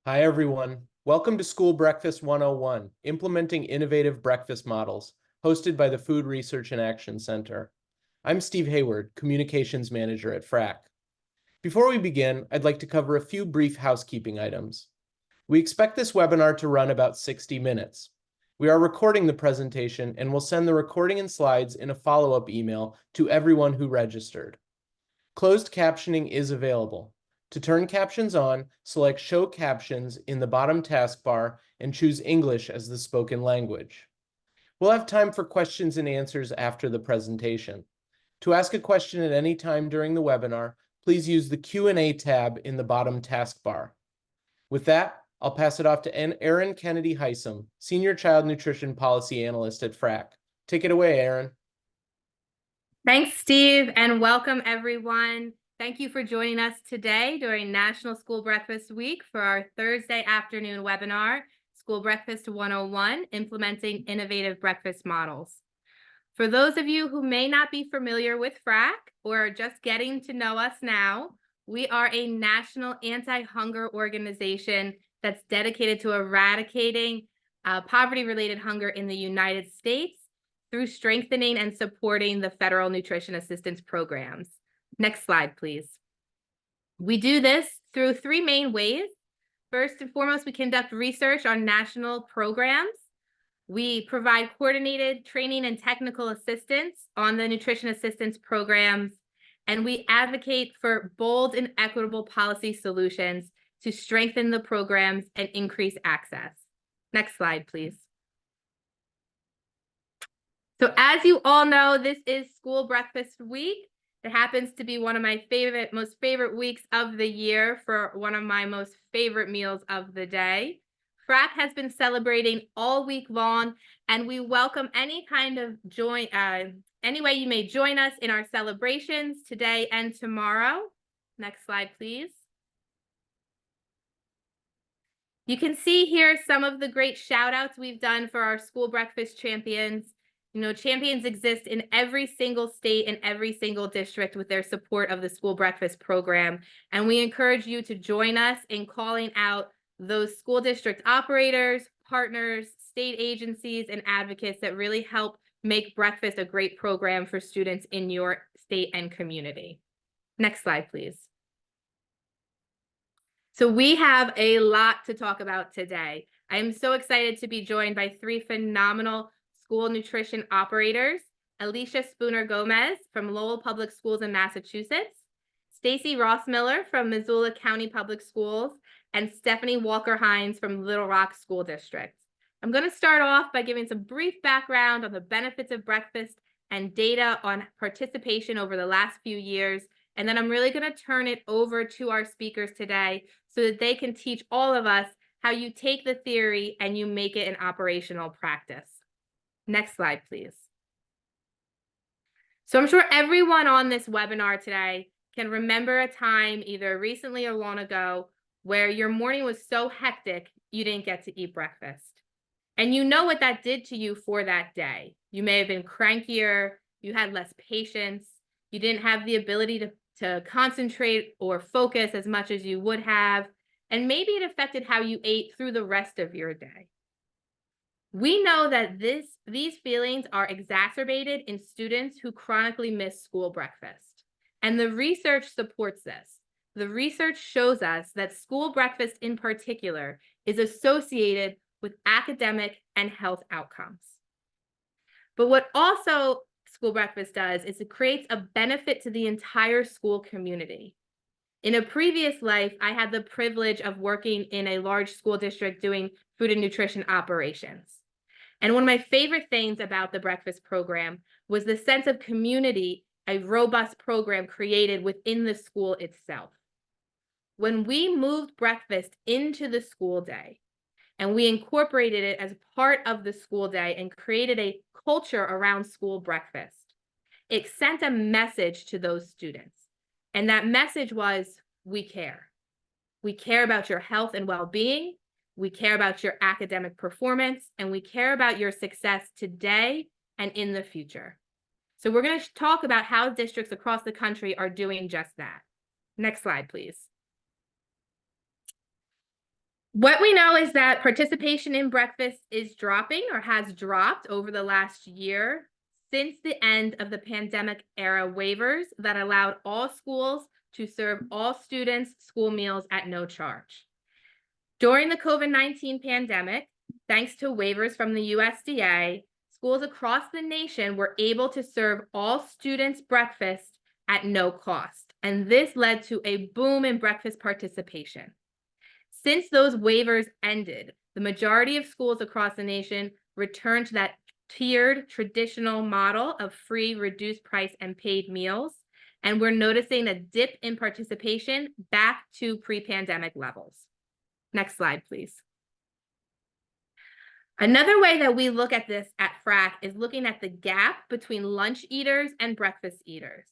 Hi, everyone. Welcome to School Breakfast 101, Implementing Innovative Breakfast Models, hosted by the Food Research and Action Center. I'm Steve Hayward, Communications Manager at FRAC. Before we begin, I'd like to cover a few brief housekeeping items. We expect this webinar to run about 60 minutes. We are recording the presentation and will send the recording and slides in a follow-up email to everyone who registered. Closed captioning is available. To turn captions on, select Show Captions in the bottom taskbar and choose English as the spoken language. We'll have time for questions and answers after the presentation. To ask a question at any time during the webinar, please use the Q&A tab in the bottom taskbar. With that, I'll pass it off to Erin Kennedy Heisem, Senior Child Nutrition Policy Analyst at FRAC. Take it away, Erin. Thanks, Steve, and welcome everyone. Thank you for joining us today during National School Breakfast Week for our Thursday afternoon webinar, School Breakfast 101, Implementing Innovative Breakfast Models. For those of you who may not be familiar with FRAC or are just getting to know us now, we are a national anti-hunger organization that's dedicated to eradicating poverty-related hunger in the United States through strengthening and supporting the federal nutrition assistance programs. Next slide, please. We do this through three main ways. First and foremost, we conduct research on national programs. We provide coordinated training and technical assistance on the nutrition assistance programs, and we advocate for bold and equitable policy solutions to strengthen the programs and increase access. Next slide, please. So as you all know, this is School Breakfast Week. It happens to be one of my most favorite weeks of the year for one of my most favorite meals of the day. FRAC has been celebrating all week long, and we welcome any kind of any way you may join us in our celebrations today and tomorrow. Next slide, please. You can see here some of the great shout outs we've done for our school breakfast champions. You know, champions exist in every single state and every single district with their support of the school breakfast program. And we encourage you to join us in calling out those school district operators, partners, state agencies, and advocates that really help make breakfast a great program for students in your state and community. Next slide, please. So we have a lot to talk about today. I am so excited to be joined by three phenomenal school nutrition operators: Alysia Spooner-Gomez from Lowell Public Schools in Massachusetts, Stacey Rossmiller from Missoula County Public Schools, and Stephanie Walker-Hynes from Little Rock School District. I'm going to start off by giving some brief background on the benefits of breakfast and data on participation over the last few years, and then I'm really going to turn it over to our speakers today so that they can teach all of us how you take the theory and you make it an operational practice. Next slide, please. So I'm sure everyone on this webinar today can remember a time, either recently or long ago, where your morning was so hectic you didn't get to eat breakfast. And you know what that did to you for that day. You may have been crankier, you had less patience, you didn't have the ability to concentrate or focus as much as you would have, and maybe it affected how you ate through the rest of your day. We know that these feelings are exacerbated in students who chronically miss school breakfast. And the research supports this. The research shows us that school breakfast in particular is associated with academic and health outcomes. But what also school breakfast does is it creates a benefit to the entire school community. In a previous life, I had the privilege of working in a large school district doing food and nutrition operations. And one of my favorite things about the breakfast program was the sense of community a robust program created within the school itself. When we moved breakfast into the school day and we incorporated it as part of the school day and created a culture around school breakfast, it sent a message to those students. And that message was, we care. We care about your health and well-being. We care about your academic performance, and we care about your success today and in the future. So we're going to talk about how districts across the country are doing just that. Next slide, please. What we know is that participation in breakfast is dropping or has dropped over the last year since the end of the pandemic era waivers that allowed all schools to serve all students school meals at no charge. During the COVID-19 pandemic, thanks to waivers from the USDA, schools across the nation were able to serve all students breakfast at no cost, and this led to a boom in breakfast participation. Since those waivers ended, the majority of schools across the nation returned to that tiered traditional model of free, reduced price, and paid meals, and we're noticing a dip in participation back to pre-pandemic levels. Next slide, please. Another way that we look at this at FRAC is looking at the gap between lunch eaters and breakfast eaters.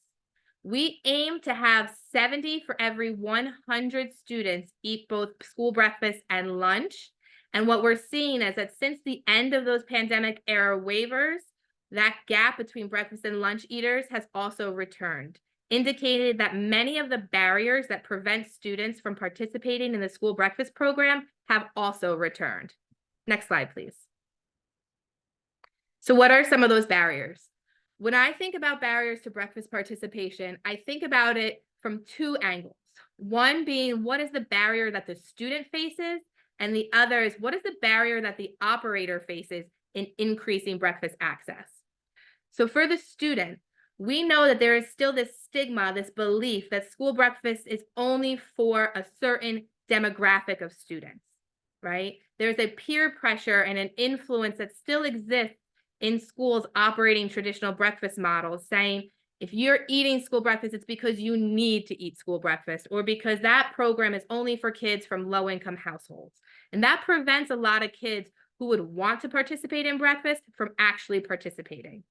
We aim to have 70 for every 100 students eat both school breakfast and lunch. And what we're seeing is that since the end of those pandemic era waivers, that gap between breakfast and lunch eaters has also returned, indicated that many of the barriers that prevent students from participating in the school breakfast program have also returned. Next slide, please. So what are some of those barriers? When I think about barriers to breakfast participation, I think about it from two angles. One being, what is the barrier that the student faces? And the other is, what is the barrier that the operator faces in increasing breakfast access? So for the student, we know that there is still this stigma, this belief that school breakfast is only for a certain demographic of students, right? There's a peer pressure and an influence that still exists in schools operating traditional breakfast models, saying, if you're eating school breakfast, it's because you need to eat school breakfast, or because that program is only for kids from low-income households. And that prevents a lot of kids who would want to participate in breakfast from actually participating.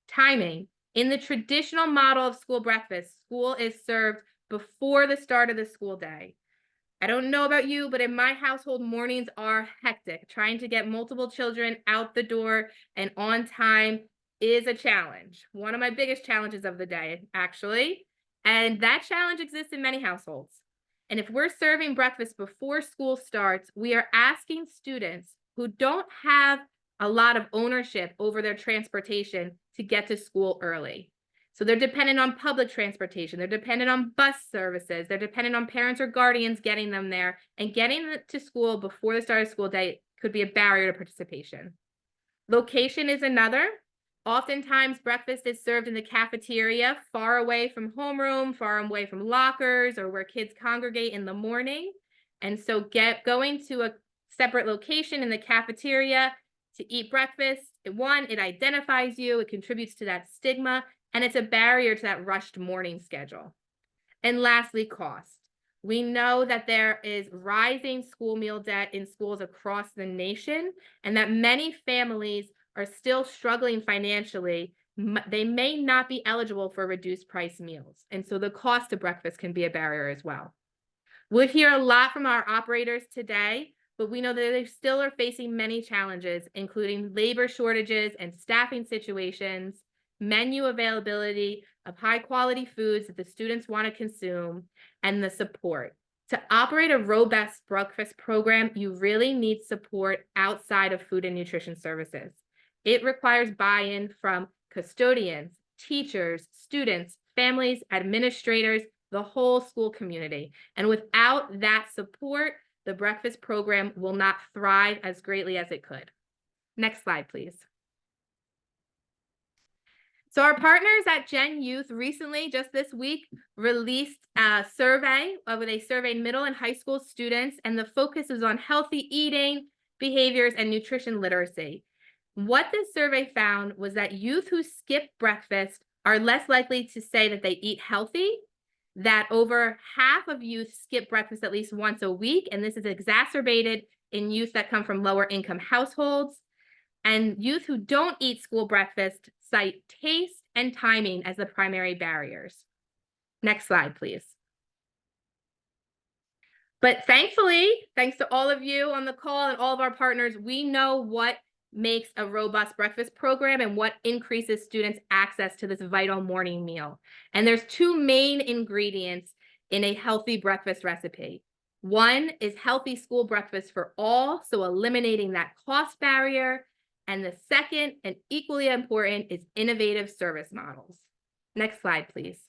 Timing. In the traditional model of school breakfast, school is served before the start of the school day. I don't know about you, but in my household, mornings are hectic. Trying to get multiple children out the door and on time is a challenge. One of my biggest challenges of the day, actually. And that challenge exists in many households. And if we're serving breakfast before school starts, we are asking students who don't have a lot of ownership over their transportation to get to school early. So they're dependent on public transportation, they're dependent on bus services, they're dependent on parents or guardians getting them there, and getting them to school before the start of school day could be a barrier to participation. Location is another. Oftentimes breakfast is served in the cafeteria, far away from homeroom, far away from lockers, or where kids congregate in the morning. And so going to a separate location in the cafeteria to eat breakfast, one, it identifies you, it contributes to that stigma, and it's a barrier to that rushed morning schedule. And lastly, cost. We know that there is rising school meal debt in schools across the nation, and that many families are still struggling financially. They may not be eligible for reduced price meals. And so the cost of breakfast can be a barrier as well. We'll hear a lot from our operators today, but we know that they still are facing many challenges, including labor shortages and staffing situations, menu availability of high quality foods that the students want to consume, and the support. To operate a robust breakfast program, you really need support outside of food and nutrition services. It requires buy-in from custodians, teachers, students, families, administrators, the whole school community. And without that support, the breakfast program will not thrive as greatly as it could. Next slide, please. So our partners at Gen Youth recently, just this week, released a survey where they surveyed middle and high school students, and the focus is on healthy eating, behaviors, and nutrition literacy. What this survey found was that youth who skip breakfast are less likely to say that they eat healthy, that over half of youth skip breakfast at least once a week, and this is exacerbated in youth that come from lower income households. And youth who don't eat school breakfast cite taste and timing as the primary barriers. Next slide, please. But thankfully, thanks to all of you on the call and all of our partners, we know what makes a robust breakfast program and what increases students' access to this vital morning meal. And there's two main ingredients in a healthy breakfast recipe. One is healthy school breakfast for all, so eliminating that cost barrier. And the second, and equally important, is innovative service models. Next slide, please.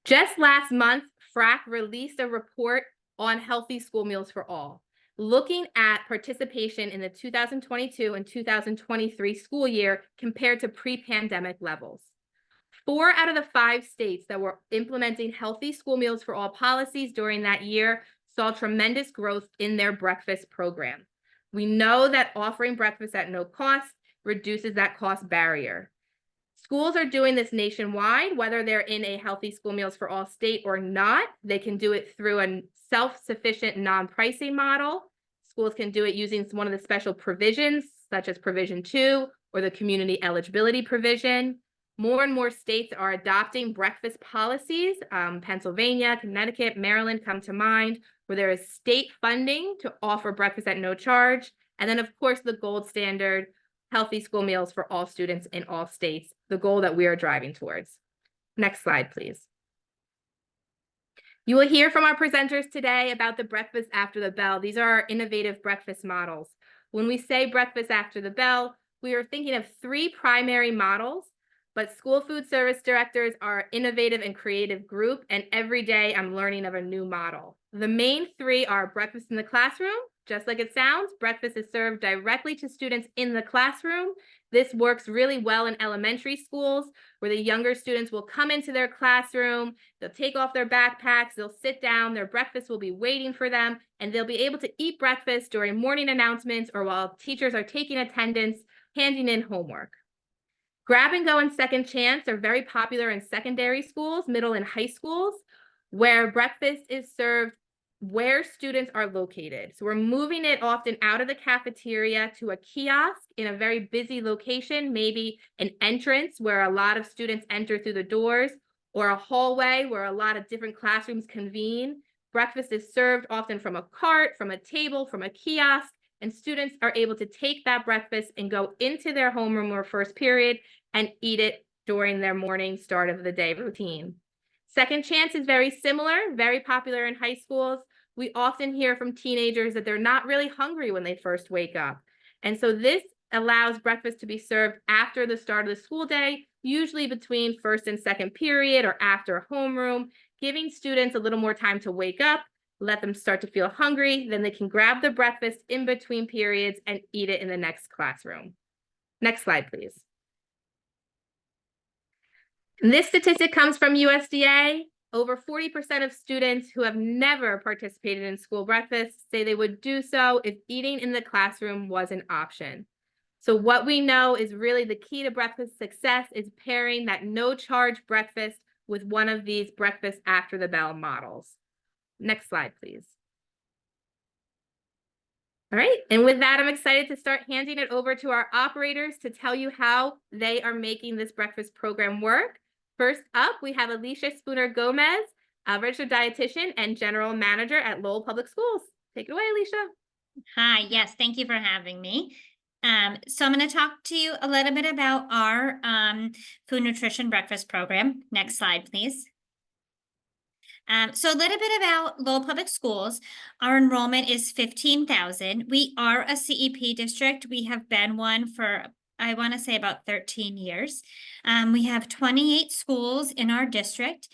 Just last month, FRAC released a report on healthy school meals for all, looking at participation in the 2022 and 2023 school year compared to pre-pandemic levels. 4 out of the 5 states that were implementing healthy school meals for all policies during that year saw tremendous growth in their breakfast program. We know that offering breakfast at no cost reduces that cost barrier. Schools are doing this nationwide, whether they're in a healthy school meals for all state or not. They can do it through a self-sufficient non-pricing model. Schools can do it using one of the special provisions, such as Provision 2 or the community eligibility provision. More and more states are adopting breakfast policies. Pennsylvania, Connecticut, Maryland come to mind, where there is state funding to offer breakfast at no charge. And then, of course, the gold standard, healthy school meals for all students in all states, the goal that we are driving towards. Next slide, please. You will hear from our presenters today about the breakfast after the bell. These are our innovative breakfast models. When we say breakfast after the bell, we are thinking of 3 primary models, but school food service directors are an innovative and creative group, and every day I'm learning of a new model. The main 3 are breakfast in the classroom. Just like it sounds, breakfast is served directly to students in the classroom. This works really well in elementary schools, where the younger students will come into their classroom, they'll take off their backpacks, they'll sit down, their breakfast will be waiting for them, and they'll be able to eat breakfast during morning announcements or while teachers are taking attendance, handing in homework. Grab and go and second chance are very popular in secondary schools, middle and high schools, where breakfast is served where students are located. So we're moving it often out of the cafeteria to a kiosk in a very busy location, maybe an entrance where a lot of students enter through the doors, or a hallway where a lot of different classrooms convene. Breakfast is served often from a cart, from a table, from a kiosk, and students are able to take that breakfast and go into their homeroom or first period and eat it during their morning start of the day routine. Second chance is very similar, very popular in high schools. We often hear from teenagers that they're not really hungry when they first wake up. And so this allows breakfast to be served after the start of the school day, usually between first and second period or after homeroom, giving students a little more time to wake up, let them start to feel hungry, then they can grab the breakfast in between periods and eat it in the next classroom. Next slide, please. And this statistic comes from USDA. Over 40% of students who have never participated in school breakfast say they would do so if eating in the classroom was an option. So what we know is really the key to breakfast success is pairing that no charge breakfast with one of these breakfast after the bell models. Next slide, please. All right, and with that, I'm excited to start handing it over to our operators to tell you how they are making this breakfast program work. First up, we have Alysia Spooner-Gomez, a registered dietitian and general manager at Lowell Public Schools. Take it away, Alysia. Hi, yes, thank you for having me. So I'm going to talk to you a little bit about our food nutrition breakfast program. Next slide, please. So a little bit about Lowell Public Schools. Our enrollment is 15,000. We are a CEP district. We have been one for, I want to say, about 13 years. We have 28 schools in our district.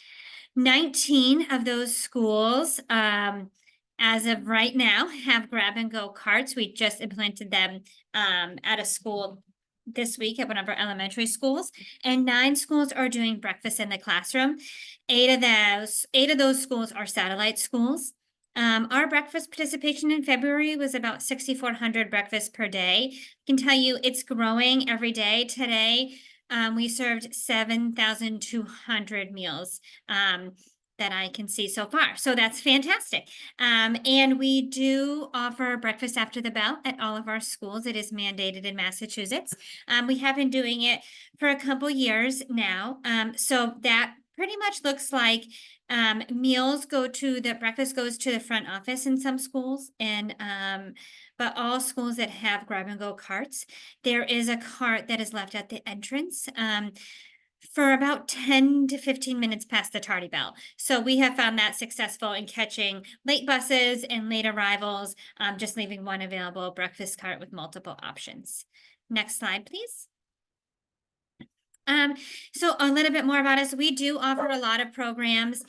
19 of those schools, as of right now, have grab and go carts. We just implemented them at a school this week at one of our elementary schools, and 9 schools are doing breakfast in the classroom. 8 of those schools are satellite schools. Our breakfast participation in February was about 6,400 breakfasts per day. I can tell you it's growing every day. Today, we served 7,200 meals that I can see so far. So that's fantastic. And we do offer breakfast after the bell at all of our schools. It is mandated in Massachusetts. We have been doing it for a couple years now. So that pretty much looks like breakfast goes to the front office in some schools, and but all schools that have grab and go carts, there is a cart that is left at the entrance. for about 10 to 15 minutes past the tardy bell. So we have found that successful in catching late buses and late arrivals, just leaving one available breakfast cart with multiple options. Next slide, please. So a little bit more about us. We do offer a lot of programs.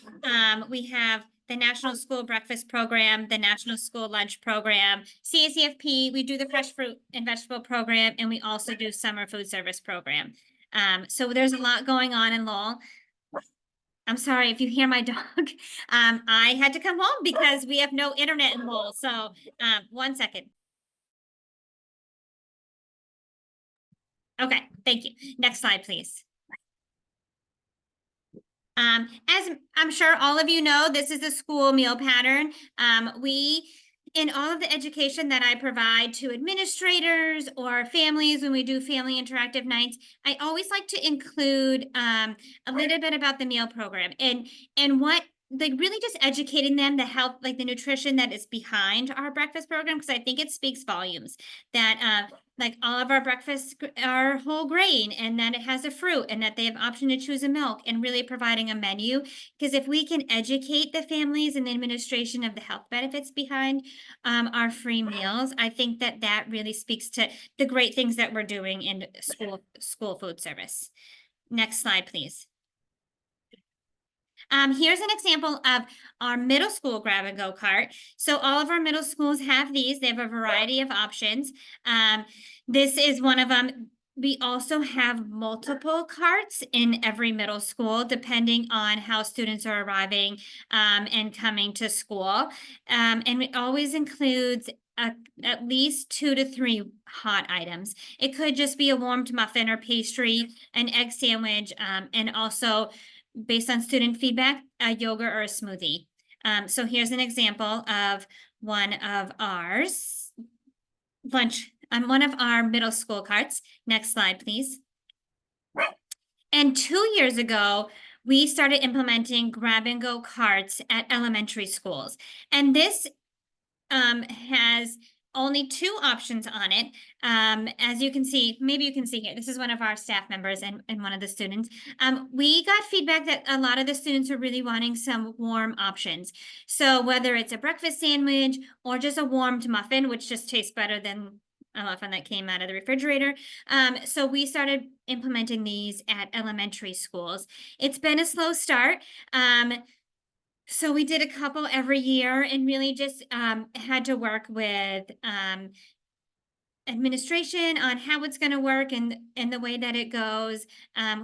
We have the National School Breakfast Program, the National School Lunch Program, CACFP, we do the Fresh Fruit and Vegetable Program, and we also do Summer Food Service Program. So there's a lot going on in Lowell. I'm sorry if you hear my dog. I had to come home because we have no internet in Lowell. So 1 second. Okay, thank you. Next slide, please. As I'm sure all of you know, this is a school meal pattern. In all of the education that I provide to administrators or families when we do family interactive nights, I always like to include a little bit about the meal program and what, like, really just educating them the health, like the nutrition that is behind our breakfast program, because I think it speaks volumes that like all of our breakfasts are whole grain and that it has a fruit and that they have option to choose a milk, and really providing a menu. Because if we can educate the families and the administration of the health benefits behind our free meals, I think that that really speaks to the great things that we're doing in school food service. Next slide, please. Here's an example of our middle school grab and go cart. So all of our middle schools have these. They have a variety of options. This is one of them. We also have multiple carts in every middle school, depending on how students are arriving and coming to school. And it always includes at least 2 to 3 hot items. It could just be a warmed muffin or pastry, an egg sandwich, and also, based on student feedback, a yogurt or a smoothie. So here's an example of one of ours, one of our middle school carts. Next slide, please. And 2 years ago, we started implementing grab and go carts at elementary schools. And this has only 2 options on it. As you can see, maybe you can see here, this is one of our staff members and one of the students. We got feedback that a lot of the students are really wanting some warm options. So whether it's a breakfast sandwich or just a warmed muffin, which just tastes better than a muffin that came out of the refrigerator. So we started implementing these at elementary schools. It's been a slow start. So we did a couple every year and really just had to work with administration on how it's going to work and the way that it goes.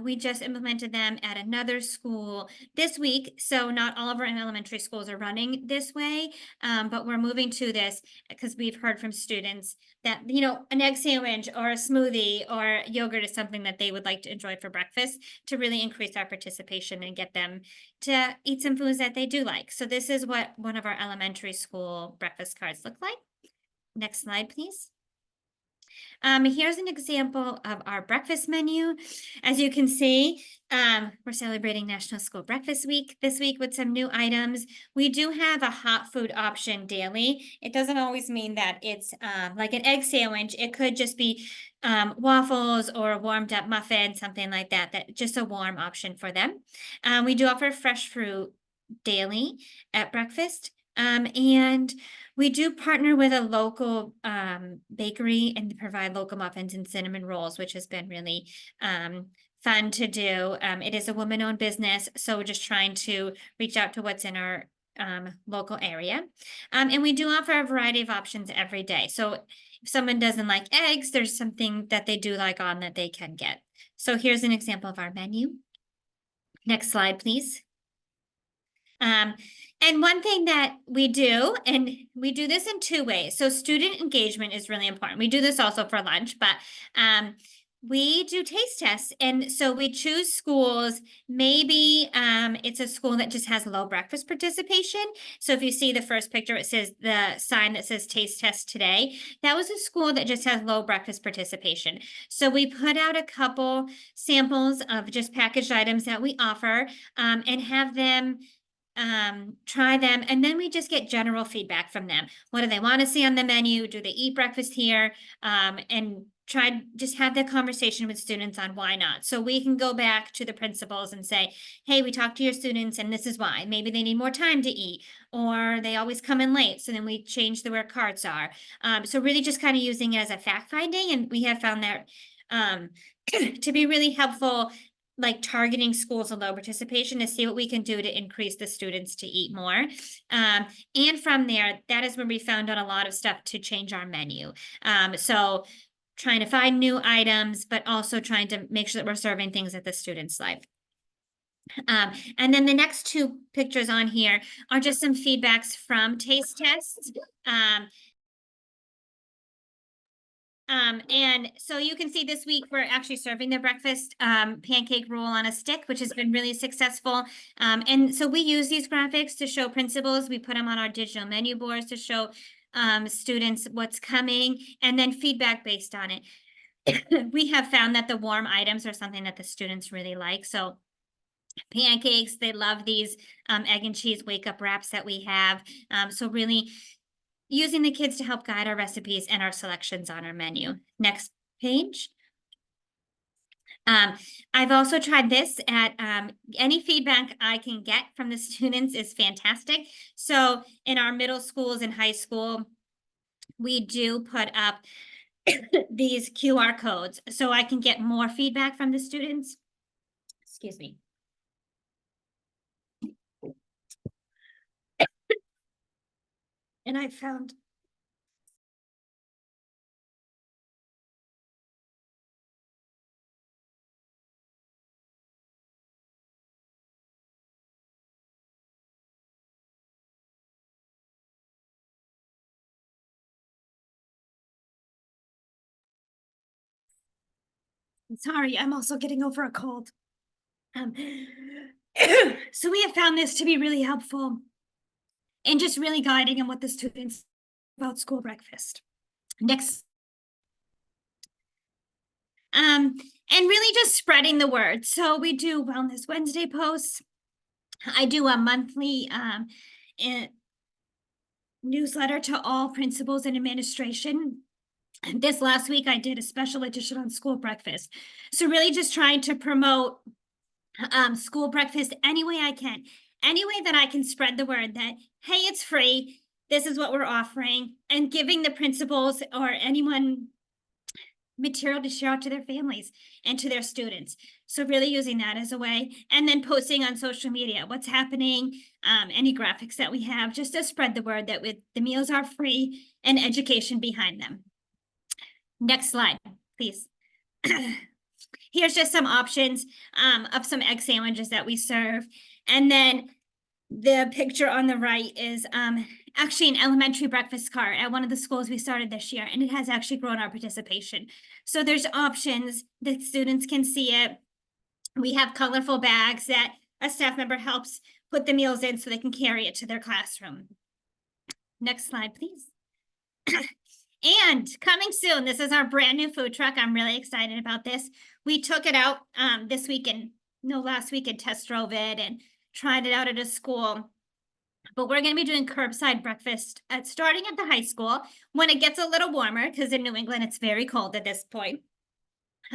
We just implemented them at another school this week. So not all of our elementary schools are running this way, but we're moving to this because we've heard from students that, you know, an egg sandwich or a smoothie or yogurt is something that they would like to enjoy for breakfast, to really increase our participation and get them to eat some foods that they do like. So this is what one of our elementary school breakfast cards look like. Next slide, please. Here's an example of our breakfast menu. As you can see, we're celebrating National School Breakfast Week this week with some new items. We do have a hot food option daily. It doesn't always mean that it's like an egg sandwich. It could just be waffles or a warmed up muffin, something like that, that just a warm option for them. We do offer fresh fruit daily at breakfast. And we do partner with a local bakery and provide local muffins and cinnamon rolls, which has been really fun to do. It is a woman-owned business, so we're just trying to reach out to what's in our local area. And we do offer a variety of options every day. So if someone doesn't like eggs, there's something that they do like on that they can get. So here's an example of our menu. Next slide, please. And one thing that we do, and we do this in 2 ways. So student engagement is really important. We do this also for lunch, but we do taste tests. And so we choose schools, maybe it's a school that just has low breakfast participation. So if you see the first picture, it says the sign that says taste test today. That was a school that just has low breakfast participation. So we put out a couple samples of just packaged items that we offer and have them try them, and then we just get general feedback from them. What do they want to see on the menu? Do they eat breakfast here? And just have the conversation with students on why not. So we can go back to the principals and say, hey, we talked to your students and this is why. Maybe they need more time to eat, or they always come in late. So then we change where carts are. So really just kind of using it as a fact finding. And we have found that to be really helpful, like targeting schools of low participation to see what we can do to increase the students to eat more. And from there, that is where we found out a lot of stuff to change our menu. So trying to find new items, but also trying to make sure that we're serving things that the students like. And then the next two pictures on here are just some feedbacks from taste tests. And so you can see this week, we're actually serving the breakfast pancake roll on a stick, which has been really successful. And so we use these graphics to show principals. We put them on our digital menu boards to show students what's coming, and then feedback based on it. We have found that the warm items are something that the students really like. So pancakes, they love these egg and cheese wake up wraps that we have. So really using the kids to help guide our recipes and our selections on our menu. Next page. I've also tried this at any feedback I can get from the students is fantastic. So in our middle schools and high school, we do put up these QR codes so I can get more feedback from the students. Excuse me. And I found sorry, I'm also getting over a cold. So we have found this to be really helpful and just really guiding them with the students about school breakfast. Next. And really just spreading the word. So we do Wellness Wednesday posts. I do a monthly newsletter to all principals and administration. This last week, I did a special edition on school breakfast. So really just trying to promote school breakfast any way I can. Any way that I can spread the word that, hey, it's free. This is what we're offering. And giving the principals or anyone material to share out to their families and to their students. So really using that as a way, and then posting on social media, what's happening, any graphics that we have, just to spread the word that the meals are free and education behind them. Next slide, please. Here's just some options of some egg sandwiches that we serve. And then the picture on the right is actually an elementary breakfast cart at one of the schools we started this year, and it has actually grown our participation. So there's options that students can see it. We have colorful bags that a staff member helps put the meals in so they can carry it to their classroom. Next slide, please. And coming soon, this is our brand new food truck. I'm really excited about this. We took it out last week and test drove it and tried it out at a school. But we're going to be doing curbside breakfast starting at the high school when it gets a little warmer, because in New England, it's very cold at this point.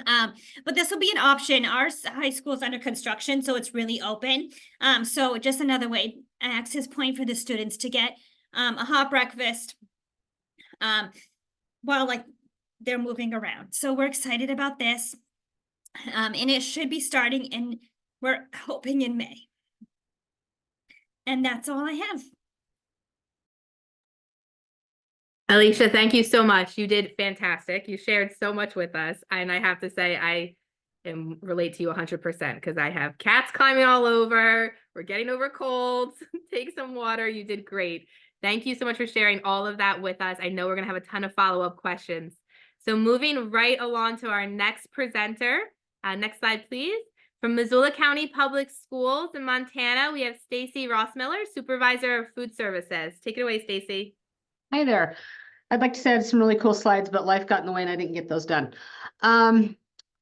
But this will be an option. Our high school is under construction, so it's really open. So just another way, access point for the students to get a hot breakfast while they're moving around. So we're excited about this. And it should be starting we're hoping in May. And that's all I have. Alysia, thank you so much. You did fantastic. You shared so much with us. And I have to say, I relate to you 100% because I have cats climbing all over. We're getting over colds. Take some water. You did great. Thank you so much for sharing all of that with us. I know we're going to have a ton of follow-up questions. So moving right along to our next presenter. Next slide, please. From Missoula County Public Schools in Montana, we have Stacey Rossmiller, Supervisor of Food Services. Take it away, Stacey. Hi there. I'd like to say I had some really cool slides, but life got in the way and I didn't get those done.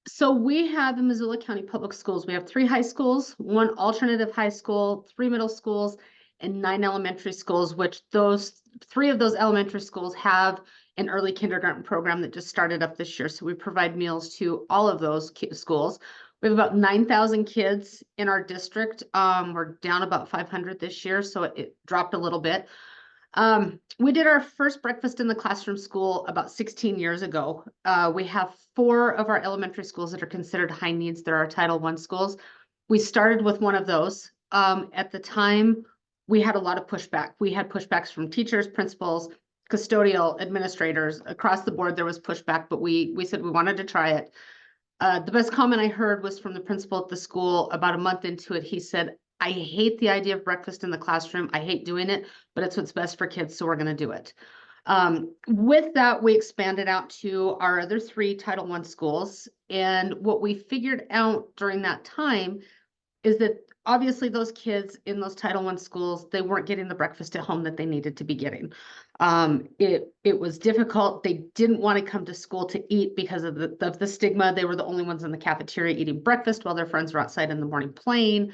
So we have in Missoula County Public Schools, we have 3 high schools, 1 alternative high school, 3 middle schools, and 9 elementary schools, which those 3 of those elementary schools have an early kindergarten program that just started up this year. So we provide meals to all of those schools. We have about 9,000 kids in our district. We're down about 500 this year, so it dropped a little bit. We did our first breakfast in the classroom school about 16 years ago. We have 4 of our elementary schools that are considered high needs. They're our Title I schools. We started with one of those. At the time, we had a lot of pushback. We had pushbacks from teachers, principals, custodial administrators across the board. There was pushback, but we said we wanted to try it. The best comment I heard was from the principal at the school about a month into it. He said, I hate the idea of breakfast in the classroom. I hate doing it, but it's what's best for kids, so we're going to do it. With that, we expanded out to our other 3 Title I schools. And what we figured out during that time is that obviously those kids in those Title I schools, they weren't getting the breakfast at home that they needed to be getting. It was difficult. They didn't want to come to school to eat because of the stigma. They were the only ones in the cafeteria eating breakfast while their friends were outside in the morning playing.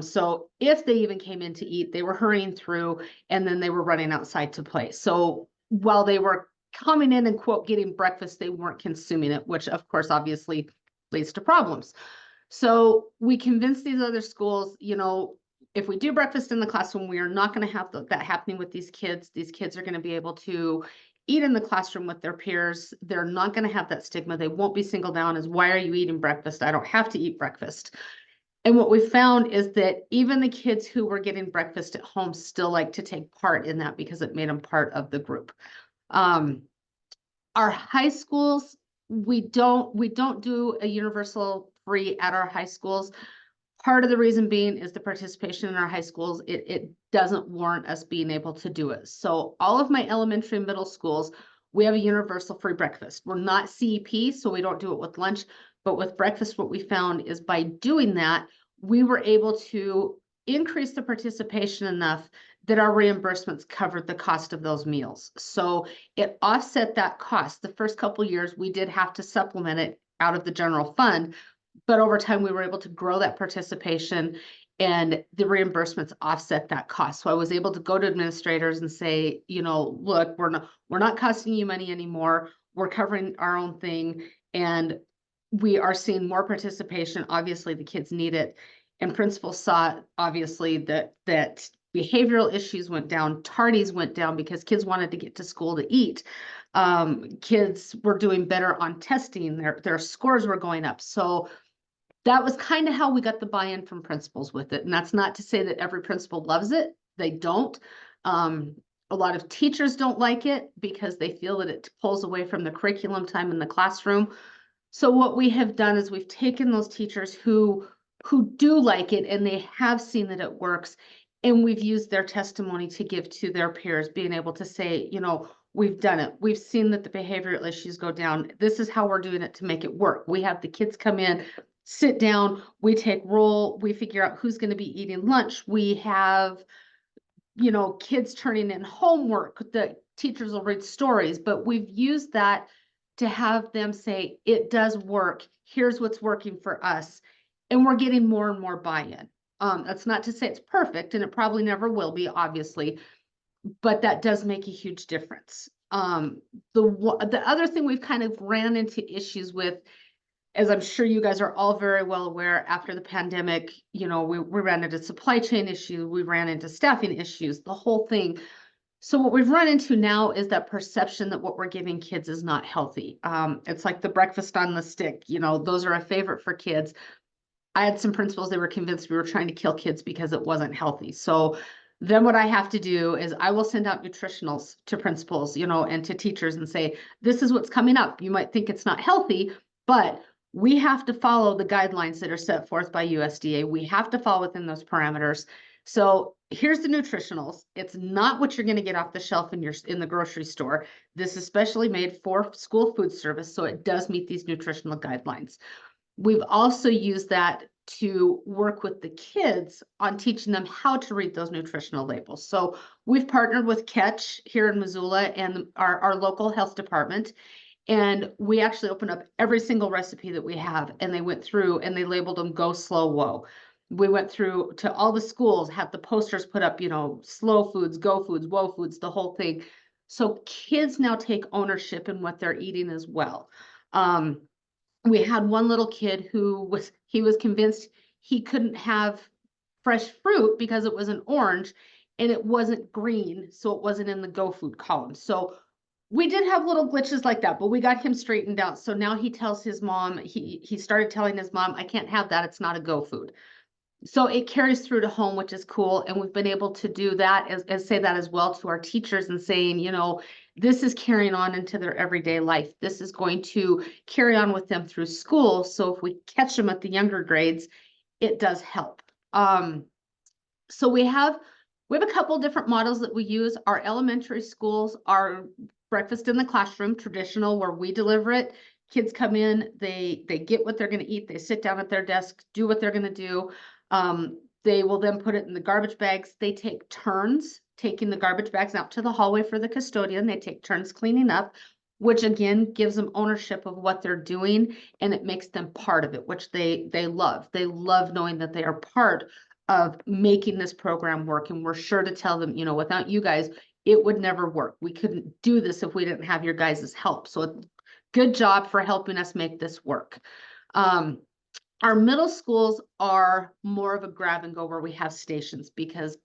So if they even came in to eat, they were hurrying through and then they were running outside to play. So while they were coming in and quote getting breakfast, they weren't consuming it, which of course obviously leads to problems. So we convinced these other schools, you know, if we do breakfast in the classroom, we are not going to have that happening with these kids. These kids are going to be able to eat in the classroom with their peers. They're not going to have that stigma. They won't be singled out as, why are you eating breakfast? I don't have to eat breakfast. And what we found is that even the kids who were getting breakfast at home still like to take part in that because it made them part of the group. Our high schools, we don't do a universal free at our high schools. Part of the reason being is the participation in our high schools, it doesn't warrant us being able to do it. So all of my elementary and middle schools, we have a universal free breakfast. We're not CEP, so we don't do it with lunch, but with breakfast, what we found is by doing that, we were able to increase the participation enough that our reimbursements covered the cost of those meals. So it offset that cost. The first couple of years, we did have to supplement it out of the general fund, but over time we were able to grow that participation and the reimbursements offset that cost. So I was able to go to administrators and say, you know, look, we're not costing you money anymore. We're covering our own thing and we are seeing more participation. Obviously the kids need it. And principals saw obviously that behavioral issues went down, tardies went down because kids wanted to get to school to eat. Kids were doing better on testing, their scores were going up. So that was kind of how we got the buy-in from principals with it. And that's not to say that every principal loves it. They don't. A lot of teachers don't like it because they feel that it pulls away from the curriculum time in the classroom. So what we have done is we've taken those teachers who do like it and they have seen that it works. And we've used their testimony to give to their peers, being able to say, you know, we've done it. We've seen that the behavioral issues go down. This is how we're doing it to make it work. We have the kids come in, sit down, we take roll, we figure out who's going to be eating lunch. We have, you know, kids turning in homework. The teachers will read stories, but we've used that to have them say, it does work. Here's what's working for us. And we're getting more and more buy-in. That's not to say it's perfect, and it probably never will be, obviously, but that does make a huge difference. The other thing we've kind of ran into issues with, as I'm sure you guys are all very well aware, after the pandemic, you know, we ran into supply chain issues, we ran into staffing issues, the whole thing. So what we've run into now is that perception that what we're giving kids is not healthy. It's like the breakfast on the stick, you know, those are a favorite for kids. I had some principals, they were convinced we were trying to kill kids because it wasn't healthy. So then what I have to do is I will send out nutritionals to principals, you know, and to teachers and say, this is what's coming up. You might think it's not healthy, but we have to follow the guidelines that are set forth by USDA. We have to fall within those parameters. So here's the nutritionals. It's not what you're going to get off the shelf in the grocery store. This is specially made for school food service, so it does meet these nutritional guidelines. We've also used that to work with the kids on teaching them how to read those nutritional labels. So we've partnered with Catch here in Missoula and our local health department. And we actually opened up every single recipe that we have, and they went through and they labeled them go slow, whoa. We went through to all the schools, had the posters put up, you know, slow foods, go foods, whoa foods, the whole thing. So kids now take ownership in what they're eating as well. We had one little kid who was convinced he couldn't have fresh fruit because it was an orange and it wasn't green, so it wasn't in the go food column. So we did have little glitches like that, but we got him straightened out. So now he tells his mom, he started telling his mom, I can't have that, it's not a go food. So it carries through to home, which is cool. And we've been able to do that as say that as well to our teachers and saying, you know, this is carrying on into their everyday life. This is going to carry on with them through school. So if we catch them at the younger grades, it does help. So we have a couple different models that we use. Our elementary schools are breakfast in the classroom, traditional, where we deliver it. Kids come in, they get what they're going to eat. They sit down at their desk, do what they're going to do. They will then put it in the garbage bags. They take turns taking the garbage bags out to the hallway for the custodian. They take turns cleaning up, which again gives them ownership of what they're doing, and it makes them part of it, which they love. They love knowing that they are part of making this program work. And we're sure to tell them, you know, without you guys, it would never work. We couldn't do this if we didn't have your guys' help. So good job for helping us make this work. Our middle schools are more of a grab and go where we have stations, because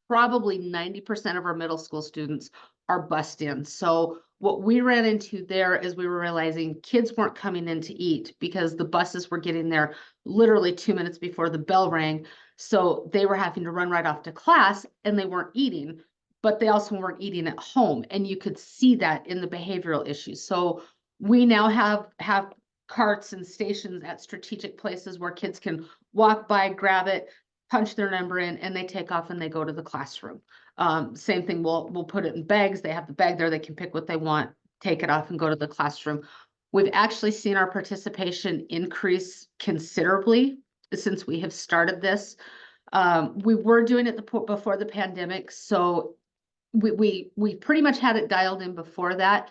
probably 90% of our middle school students are bused in. So what we ran into there is we were realizing kids weren't coming in to eat because the buses were getting there literally 2 minutes before the bell rang. So they were having to run right off to class and they weren't eating, but they also weren't eating at home. And you could see that in the behavioral issues. So we now have carts and stations at strategic places where kids can walk by, grab it, punch their number in, and they take off and they go to the classroom. Same thing, we'll put it in bags. They have the bag there, they can pick what they want, take it off and go to the classroom. We've actually seen our participation increase considerably since we have started this. We were doing it before the pandemic, so we pretty much had it dialed in before that.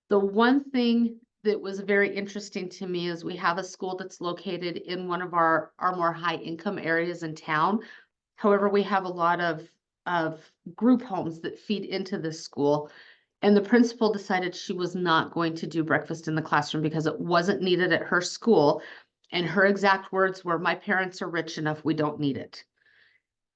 The one thing that was very interesting to me is we have a school that's located in one of our more high income areas in town. However, we have a lot of group homes that feed into this school. And the principal decided she was not going to do breakfast in the classroom because it wasn't needed at her school. And her exact words were, my parents are rich enough, we don't need it.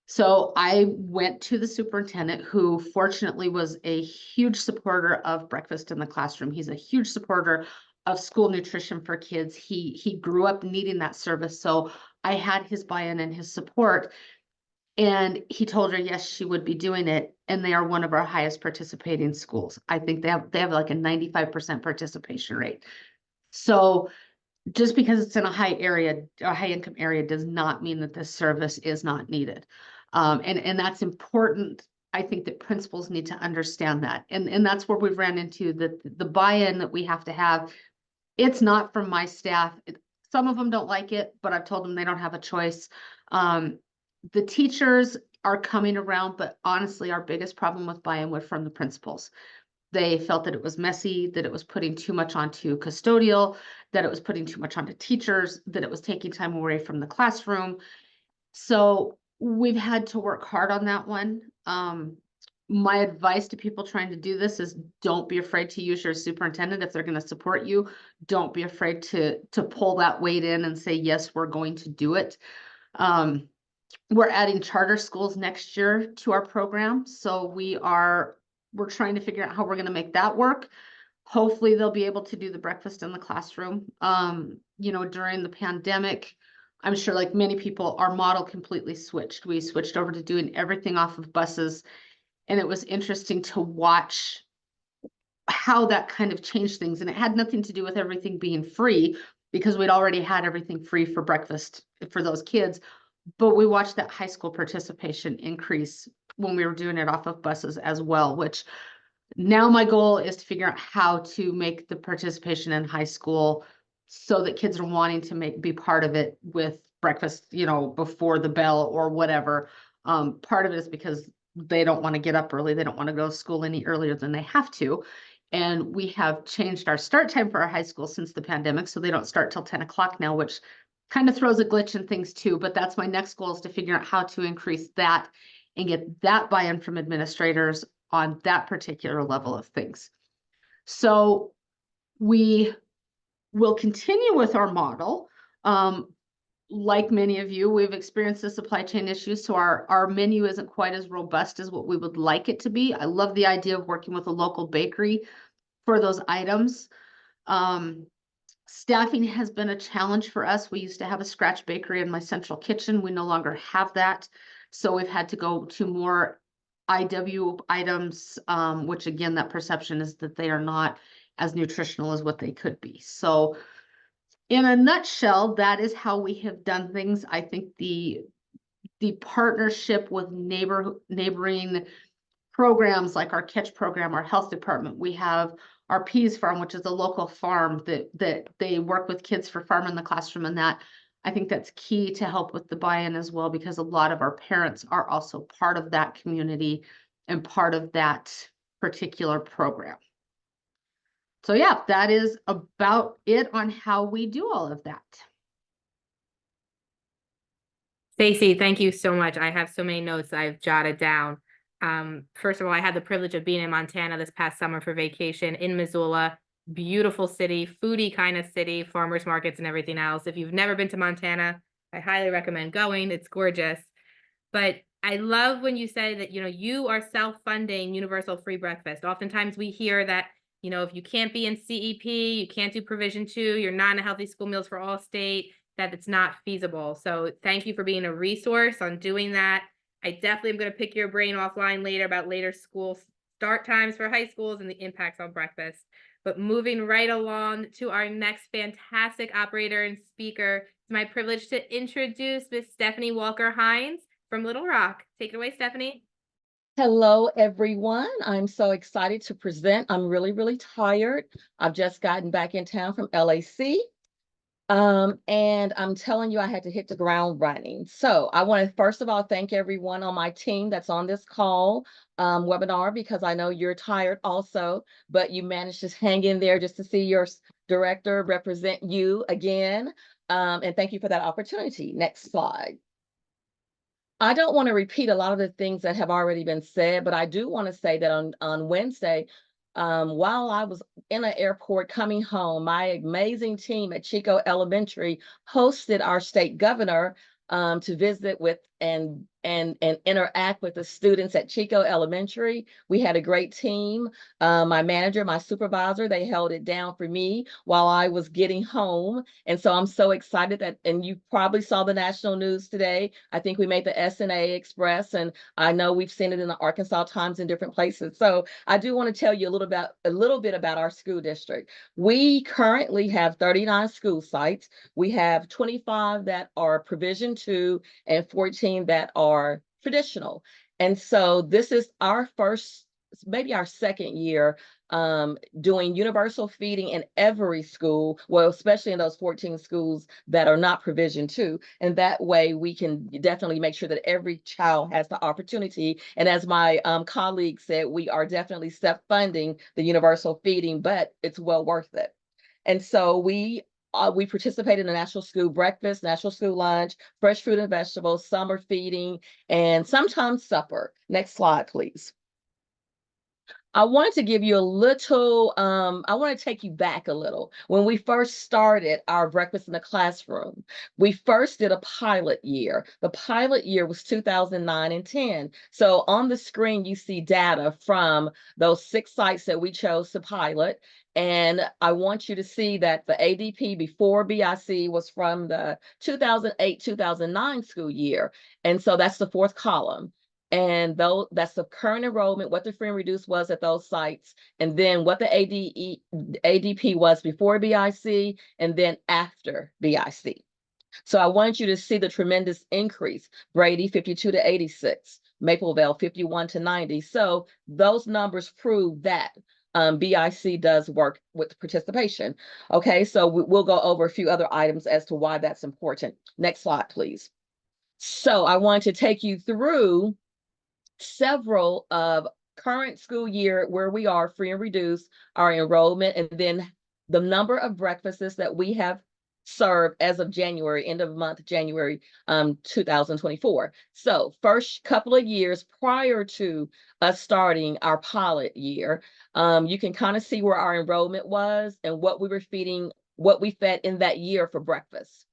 So I went to the superintendent, who fortunately was a huge supporter of breakfast in the classroom. He's a huge supporter of school nutrition for kids. He grew up needing that service. So I had his buy-in and his support. And he told her, yes, she would be doing it. And they are one of our highest participating schools. I think they have like a 95% participation rate. So just because it's in a high income area does not mean that this service is not needed. And that's important. I think that principals need to understand that. And that's where we've ran into the buy-in that we have to have. It's not from my staff. Some of them don't like it, but I've told them they don't have a choice. The teachers are coming around, but honestly, our biggest problem with buy-in was from the principals. They felt that it was messy, that it was putting too much onto custodial, that it was putting too much onto teachers, that it was taking time away from the classroom. So we've had to work hard on that one. My advice to people trying to do this is don't be afraid to use your superintendent. If they're going to support you, don't be afraid to pull that weight in and say, yes, we're going to do it. We're adding charter schools next year to our program. So we're trying to figure out how we're going to make that work. Hopefully they'll be able to do the breakfast in the classroom. You know, during the pandemic, I'm sure like many people, our model completely switched. We switched over to doing everything off of buses. And it was interesting to watch how that kind of changed things. And it had nothing to do with everything being free, because we'd already had everything free for breakfast for those kids. But we watched that high school participation increase when we were doing it off of buses as well, which now my goal is to figure out how to make the participation in high school so that kids are wanting to be part of it with breakfast, you know, before the bell or whatever. Part of it is because they don't want to get up early. They don't want to go to school any earlier than they have to. And we have changed our start time for our high school since the pandemic. So they don't start till 10 o'clock now, which kind of throws a glitch in things too, but that's my next goal, is to figure out how to increase that and get that buy-in from administrators on that particular level of things. So we will continue with our model. Like many of you, we've experienced the supply chain issues, so our menu isn't quite as robust as what we would like it to be. I love the idea of working with a local bakery for those items. Staffing has been a challenge for us. We used to have a scratch bakery in my central kitchen. We no longer have that. So we've had to go to more IW items, which again, that perception is that they are not as nutritional as what they could be. So in a nutshell, that is how we have done things. I think the partnership with neighboring programs like our Catch program, our health department, we have our Peas Farm, which is a local farm that they work with kids for Farm in the Classroom, and that I think that's key to help with the buy-in as well, because a lot of our parents are also part of that community and part of that particular program. So yeah, that is about it on how we do all of that. Stacey, thank you so much. I have so many notes I've jotted down. First of all, I had the privilege of being in Montana this past summer for vacation in Missoula. Beautiful city, foodie kind of city, farmers markets and everything else. If you've never been to Montana, I highly recommend going. It's gorgeous. But I love when you say that, you are self-funding universal free breakfast. Oftentimes we hear that, if you can't be in CEP, you can't do provision 2, you're not in a healthy school meals for all state, that it's not feasible. So thank you for being a resource on doing that. I definitely am going to pick your brain offline later about later school start times for high schools and the impacts on breakfast. But moving right along to our next fantastic operator and speaker, it's my privilege to introduce Miss Stephanie Walker-Hynes from Little Rock. Take it away, Stephanie. Hello, everyone. I'm so excited to present. I'm really, really tired. I've just gotten back in town from LAC. And I'm telling you, I had to hit the ground running. So I want to first of all thank everyone on my team that's on this call webinar, because I know you're tired also, but you managed to hang in there just to see your director represent you again. And thank you for that opportunity. Next slide. I don't want to repeat a lot of the things that have already been said, but I do want to say that on Wednesday, while I was in an airport coming home, my amazing team at Chico Elementary hosted our state governor to visit with and interact with the students at Chico Elementary. We had a great team. My manager, my supervisor, they held it down for me while I was getting home. And so I'm so excited that, and you probably saw the national news today. I think we made the SNA Express, and I know we've seen it in the Arkansas Times in different places. So I do want to tell you a little bit about our school district. We currently have 39 school sites. We have 25 that are Provision 2 and 14 that are traditional. And so this is our first, maybe our second year doing universal feeding in every school, well, especially in those 14 schools that are not Provision 2. And that way we can definitely make sure that every child has the opportunity. And as my colleague said, we are definitely self-funding the universal feeding, but it's well worth it. And so we participate in the National School Breakfast, National School Lunch, fresh fruit and vegetables, summer feeding, and sometimes supper. Next slide, please. I wanted to give you a little, I want to take you back a little. When we first started our breakfast in the classroom, we first did a pilot year. The pilot year was 2009 and 10. So on the screen, you see data from those 6 sites that we chose to pilot. And I want you to see that the ADP before BIC was from the 2008-2009 school year. And so that's the 4th column. And though that's the current enrollment, what the free and reduced was at those sites, and then what the ADP was before BIC and then after BIC. So I want you to see the tremendous increase. Brady 52 to 86, Mapleville 51 to 90. So those numbers prove that BIC does work with participation. Okay, so we'll go over a few other items as to why that's important. Next slide, please. So I want to take you through several of current school year where we are free and reduced, our enrollment, and then the number of breakfasts that we have served as of January, end of month, January 2024. So first couple of years prior to us starting our pilot year, you can kind of see where our enrollment was and what we were feeding, what we fed in that year for breakfast.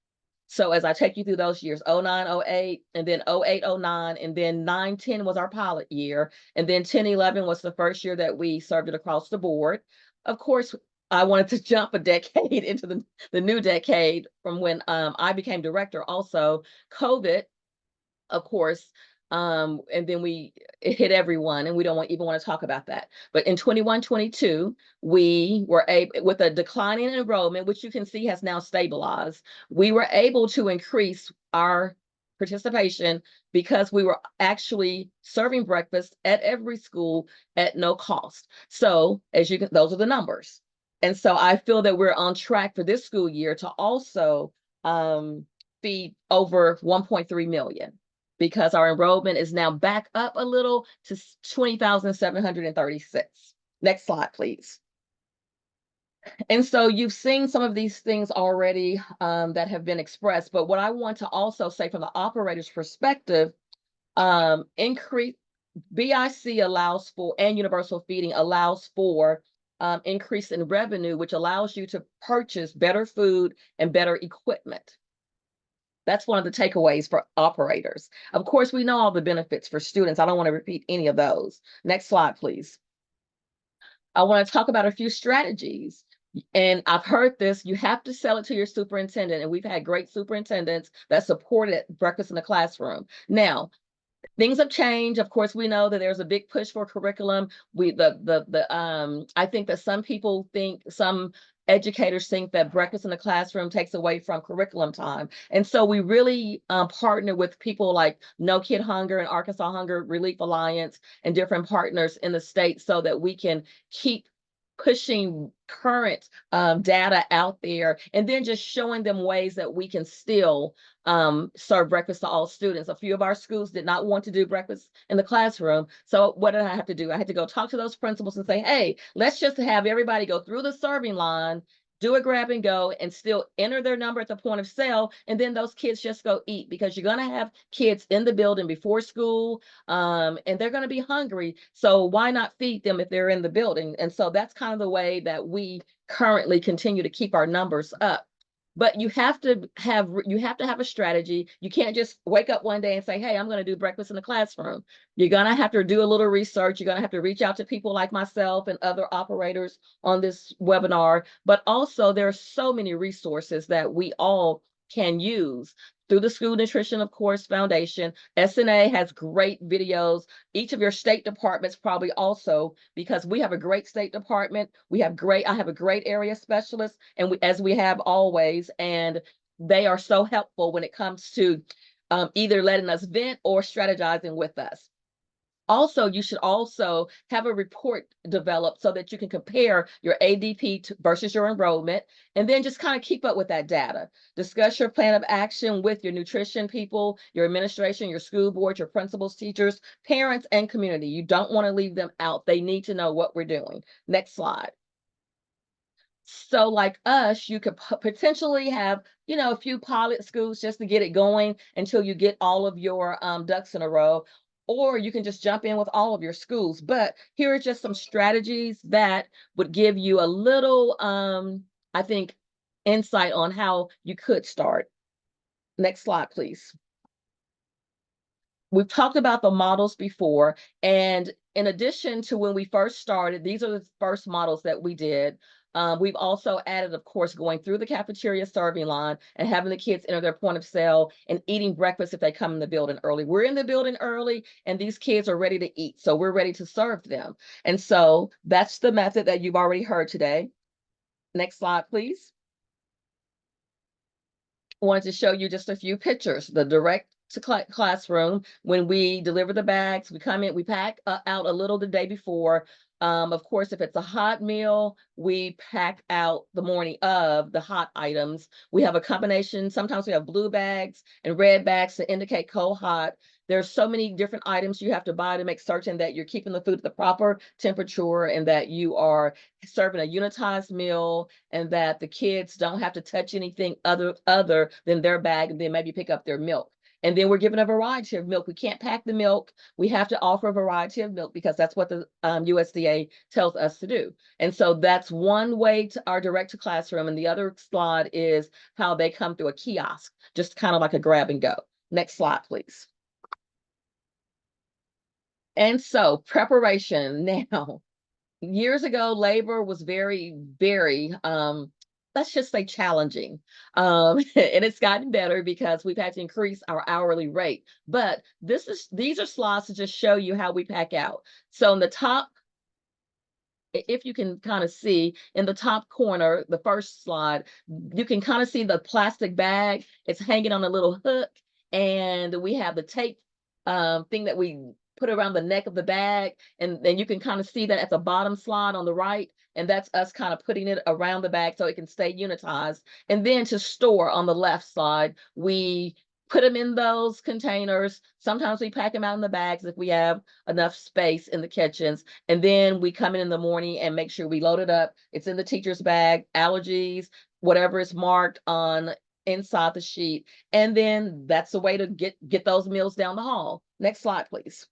So as I take you through those years, 09, 08, and then 08, 09, and then 9, 10 was our pilot year. And then 10, 11 was the first year that we served it across the board. Of course, I wanted to jump a decade into the new decade from when I became director. Also, COVID, of course, and then it hit everyone, and we don't even want to talk about that. But in 21, 22, we were able, with a declining enrollment, which you can see has now stabilized, we were able to increase our participation because we were actually serving breakfast at every school at no cost. So as you can, those are the numbers. And so I feel that we're on track for this school year to also feed over 1.3 million. Because our enrollment is now back up a little to 20,736. Next slide, please. And so you've seen some of these things already that have been expressed, but what I want to also say from the operator's perspective, increase BIC allows for, and universal feeding allows for increase in revenue, which allows you to purchase better food and better equipment. That's one of the takeaways for operators. Of course, we know all the benefits for students. I don't want to repeat any of those. Next slide, please. I want to talk about a few strategies. And I've heard this, you have to sell it to your superintendent. And we've had great superintendents that supported breakfast in the classroom. Now, things have changed. Of course, we know that there's a big push for curriculum. I think that some educators think that breakfast in the classroom takes away from curriculum time. And so we really partner with people like No Kid Hunger and Arkansas Hunger Relief Alliance and different partners in the state so that we can keep pushing current data out there, and then just showing them ways that we can still serve breakfast to all students. A few of our schools did not want to do breakfast in the classroom. So what did I have to do? I had to go talk to those principals and say, hey, let's just have everybody go through the serving line, do a grab and go, and still enter their number at the point of sale. And then those kids just go eat, because you're going to have kids in the building before school, and they're going to be hungry. So why not feed them if they're in the building? And so that's kind of the way that we currently continue to keep our numbers up. But you have to have a strategy. You can't just wake up one day and say, hey, I'm going to do breakfast in the classroom. You're going to have to do a little research. You're going to have to reach out to people like myself and other operators on this webinar. But also there are so many resources that we all can use through the School Nutrition, of course, Foundation. SNA has great videos. Each of your state departments probably also, because we have a great state department. I have a great area specialist, and as we have always, and they are so helpful when it comes to either letting us vent or strategizing with us. Also, you should also have a report developed so that you can compare your ADP versus your enrollment, and then just kind of keep up with that data. Discuss your plan of action with your nutrition people, your administration, your school board, your principals, teachers, parents, and community. You don't want to leave them out. They need to know what we're doing. Next slide. So like us, you could potentially have, a few pilot schools just to get it going until you get all of your ducks in a row. Or you can just jump in with all of your schools. But here are just some strategies that would give you a little, I think, insight on how you could start. Next slide, please. We've talked about the models before, and in addition to when we first started, these are the first models that we did. We've also added, of course, going through the cafeteria serving line and having the kids enter their point of sale and eating breakfast if they come in the building early. We're in the building early, and these kids are ready to eat, so we're ready to serve them. And so that's the method that you've already heard today. Next slide, please. I wanted to show you just a few pictures. The direct to classroom, when we deliver the bags, we come in, we pack out a little the day before. Of course, if it's a hot meal, we pack out the morning of the hot items. We have a combination. Sometimes we have blue bags and red bags to indicate cold hot. There's so many different items you have to buy to make certain that you're keeping the food at the proper temperature and that you are serving a unitized meal and that the kids don't have to touch anything other than their bag and then maybe pick up their milk. And then we're given a variety of milk. We can't pack the milk. We have to offer a variety of milk because that's what the USDA tells us to do. And so that's one way to our direct to classroom. And the other slide is how they come through a kiosk, just kind of like a grab and go. Next slide, please. And so preparation now. Years ago, labor was very, very, let's just say challenging. And it's gotten better because we've had to increase our hourly rate. But these are slides to just show you how we pack out. So in the top, if you can kind of see in the top corner, the first slide, you can kind of see the plastic bag. It's hanging on a little hook. And we have the tape thing that we put around the neck of the bag. And then you can kind of see that at the bottom slide on the right. And that's us kind of putting it around the bag so it can stay unitized. And then to store on the left side, we put them in those containers. Sometimes we pack them out in the bags if we have enough space in the kitchens. And then we come in the morning and make sure we load it up. It's in the teacher's bag, allergies, whatever is marked on inside the sheet. And then that's the way to get those meals down the hall. Next slide, please.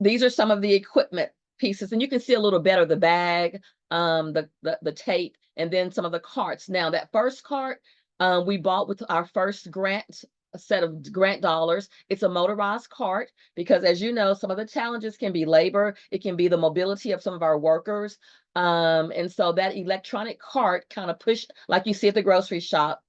These are some of the equipment pieces, and you can see a little better the bag, the tape, and then some of the carts. Now that first cart we bought with our first grant, a set of grant dollars. It's a motorized cart because, as you know, some of the challenges can be labor. It can be the mobility of some of our workers. And so that electronic cart kind of push, like you see at the grocery shop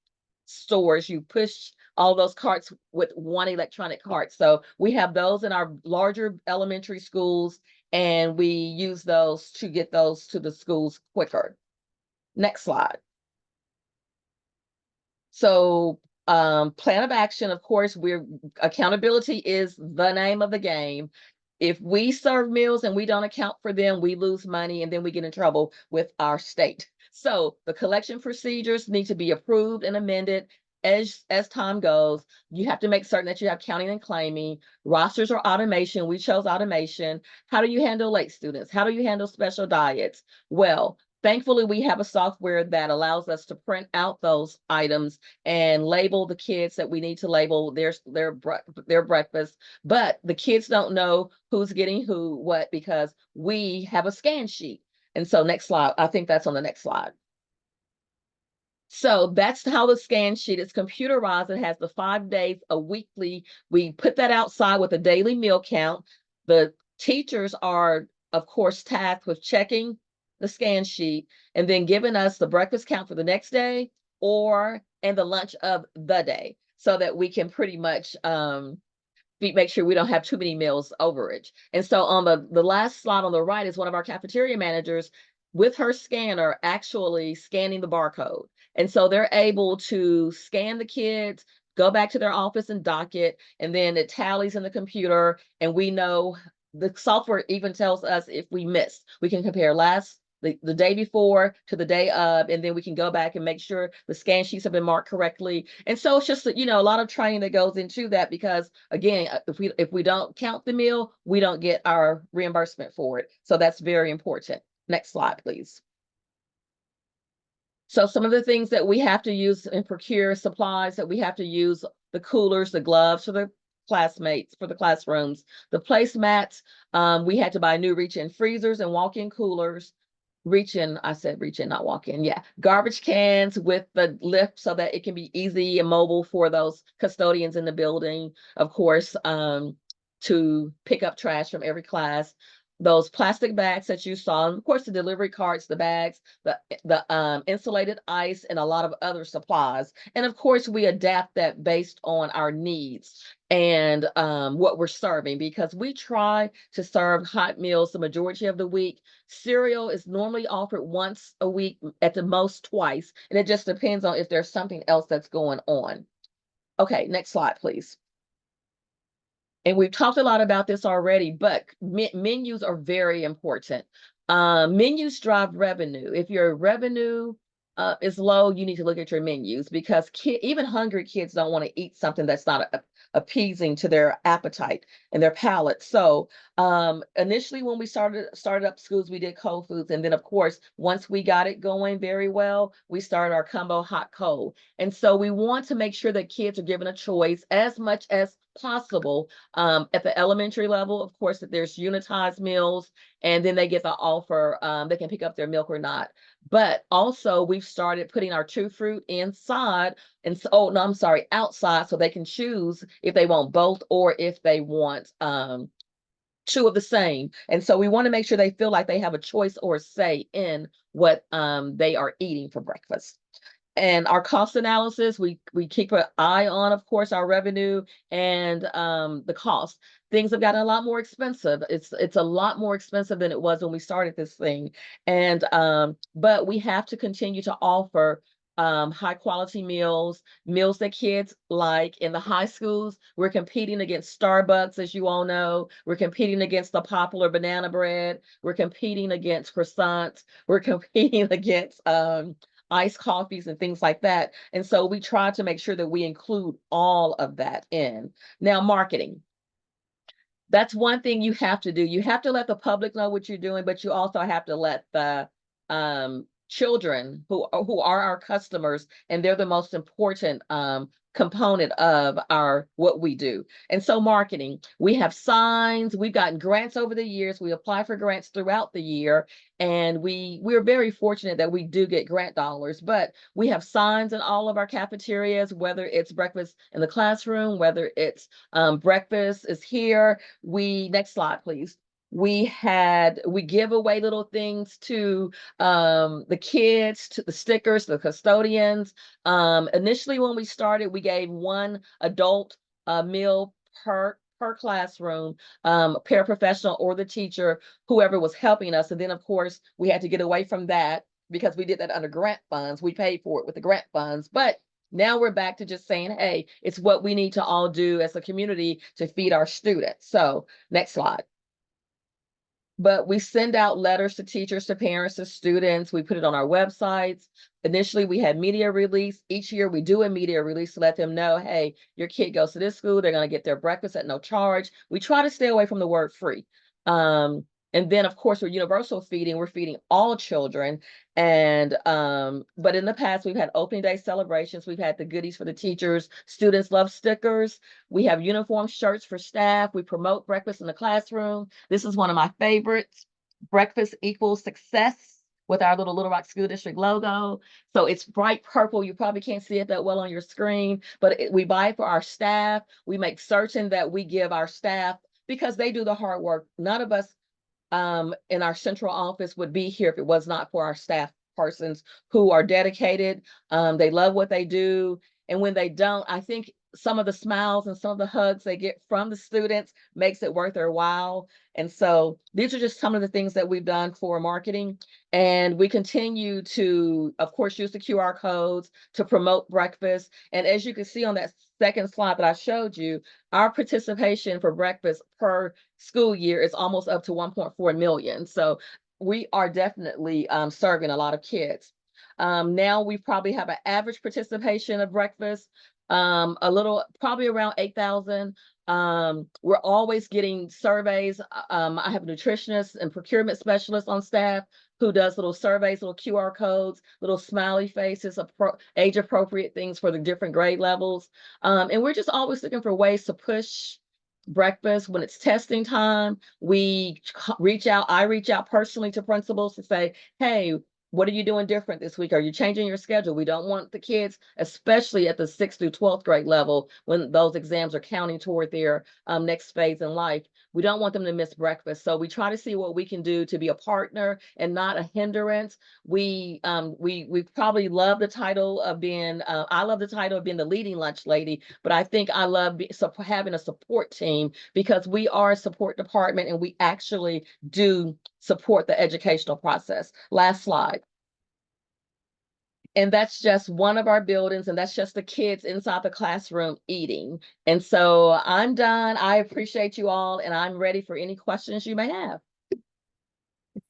stores, you push all those carts with one electronic cart. So we have those in our larger elementary schools, and we use those to get those to the schools quicker. Next slide. So plan of action, of course, accountability is the name of the game. If we serve meals and we don't account for them, we lose money and then we get in trouble with our state. So the collection procedures need to be approved and amended as time goes. You have to make certain that you have counting and claiming. Rosters or automation. We chose automation. How do you handle late students? How do you handle special diets? Well, thankfully, we have a software that allows us to print out those items and label the kids that we need to label their breakfast. But the kids don't know who's getting what because we have a scan sheet. And so next slide, I think that's on the next slide. So that's how the scan sheet is computerized. It has the 5 days, a weekly. We put that outside with a daily meal count. The teachers are, of course, tasked with checking the scan sheet and then giving us the breakfast count for the next day and the lunch of the day so that we can pretty much make sure we don't have too many meals overage. And so on the last slide on the right is one of our cafeteria managers with her scanner actually scanning the barcode. And so they're able to scan the kids, go back to their office and dock it, and then it tallies in the computer, and we know the software even tells us if we missed. We can compare the day before to the day of, and then we can go back and make sure the scan sheets have been marked correctly. And so it's just, a lot of training that goes into that because, again, if we don't count the meal, we don't get our reimbursement for it. So that's very important. Next slide, please. So some of the things that we have to use and procure supplies that we have to use, the coolers, the gloves for the classmates, for the classrooms, the placemats, we had to buy new reach-in freezers and walk-in coolers. I said reach in, not walk in. Yeah. Garbage cans with the lift so that it can be easy and mobile for those custodians in the building. Of course, to pick up trash from every class. Those plastic bags that you saw, and of course the delivery carts, the bags, the insulated ice, and a lot of other supplies. And of course we adapt that based on our needs and what we're serving, because we try to serve hot meals the majority of the week. Cereal is normally offered once a week, at the most twice, and it just depends on if there's something else that's going on. Okay, next slide, please. And we've talked a lot about this already, but menus are very important. Menus drive revenue. If your revenue is low, you need to look at your menus because even hungry kids don't want to eat something that's not appeasing to their appetite and their palate. So initially when we started up schools, we did cold foods. And then of course, once we got it going very well, we started our combo hot cold. And so we want to make sure that kids are given a choice as much as possible at the elementary level. Of course, that there's unitized meals, and then they get the offer, they can pick up their milk or not. But also we've started putting our True Fruit inside, and so, oh no, I'm sorry, outside, so they can choose if they want both or if they want two of the same. And so we want to make sure they feel like they have a choice or a say in what they are eating for breakfast. And our cost analysis, we keep an eye on, of course, our revenue and the cost. Things have gotten a lot more expensive. It's a lot more expensive than it was when we started this thing. And but we have to continue to offer high quality meals that kids like. In the high schools, we're competing against Starbucks, as you all know. We're competing against the popular banana bread. We're competing against croissants. We're competing against iced coffees and things like that. And so we try to make sure that we include all of that in. Now, marketing. That's one thing you have to do. You have to let the public know what you're doing, but you also have to let the children who are our customers, and they're the most important component of what we do. And so marketing, we have signs, we've gotten grants over the years, we apply for grants throughout the year, and we're very fortunate that we do get grant dollars. But we have signs in all of our cafeterias, whether it's breakfast in the classroom, whether it's breakfast is here. Next slide, please. We give away little things to the kids, to the stickers, the custodians. Initially when we started, we gave one adult meal per classroom, paraprofessional or the teacher, whoever was helping us. And then of course we had to get away from that because we did that under grant funds. We paid for it with the grant funds, but now we're back to just saying, hey, it's what we need to all do as a community to feed our students. So next slide. But we send out letters to teachers, to parents, to students. We put it on our websites. Initially, we had media release. Each year we do a media release to let them know, hey, your kid goes to this school, they're going to get their breakfast at no charge. We try to stay away from the word free. And then of course, with universal feeding, we're feeding all children. And but in the past, we've had opening day celebrations. We've had the goodies for the teachers. Students love stickers. We have uniform shirts for staff. We promote breakfast in the classroom. This is one of my favorites. Breakfast equals success, with our Little Rock School District logo. So it's bright purple. You probably can't see it that well on your screen, but we buy it for our staff. We make certain that we give our staff, because they do the hard work. None of us in our central office would be here if it was not for our staff persons who are dedicated. They love what they do. And when they don't, I think some of the smiles and some of the hugs they get from the students makes it worth their while. And so these are just some of the things that we've done for marketing. And we continue to, of course, use the QR codes to promote breakfast. And as you can see on that second slide that I showed you, our participation for breakfast per school year is almost up to 1.4 million. So we are definitely serving a lot of kids. Now we probably have an average participation of breakfast, probably around 8,000. We're always getting surveys. I have a nutritionist and procurement specialist on staff who does little surveys, little QR codes, little smiley faces, age appropriate things for the different grade levels. And we're just always looking for ways to push breakfast. When it's testing time, I reach out personally to principals to say, hey, what are you doing different this week? Are you changing your schedule? We don't want the kids, especially at the 6th through 12th grade level, when those exams are counting toward their next phase in life. We don't want them to miss breakfast. So we try to see what we can do to be a partner and not a hindrance. We probably love the title of being, I love the title of being the leading lunch lady, but I think I love having a support team, because we are a support department and we actually do support the educational process. Last slide. And that's just one of our buildings, and that's just the kids inside the classroom eating. And so I'm done. I appreciate you all, and I'm ready for any questions you may have.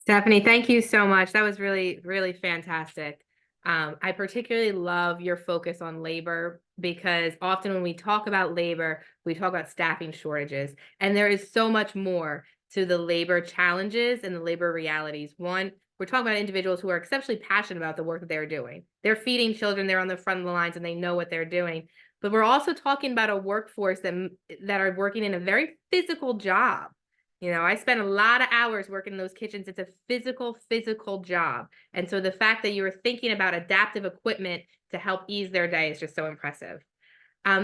Stephanie, thank you so much. That was really, really fantastic. I particularly love your focus on labor because often when we talk about labor, we talk about staffing shortages, and there is so much more to the labor challenges and the labor realities. One, we're talking about individuals who are exceptionally passionate about the work that they're doing. They're feeding children, they're on the front of the lines, and they know what they're doing. But we're also talking about a workforce that are working in a very physical job. You know, I spent a lot of hours working in those kitchens. It's a physical job. And so the fact that you were thinking about adaptive equipment to help ease their day is just so impressive.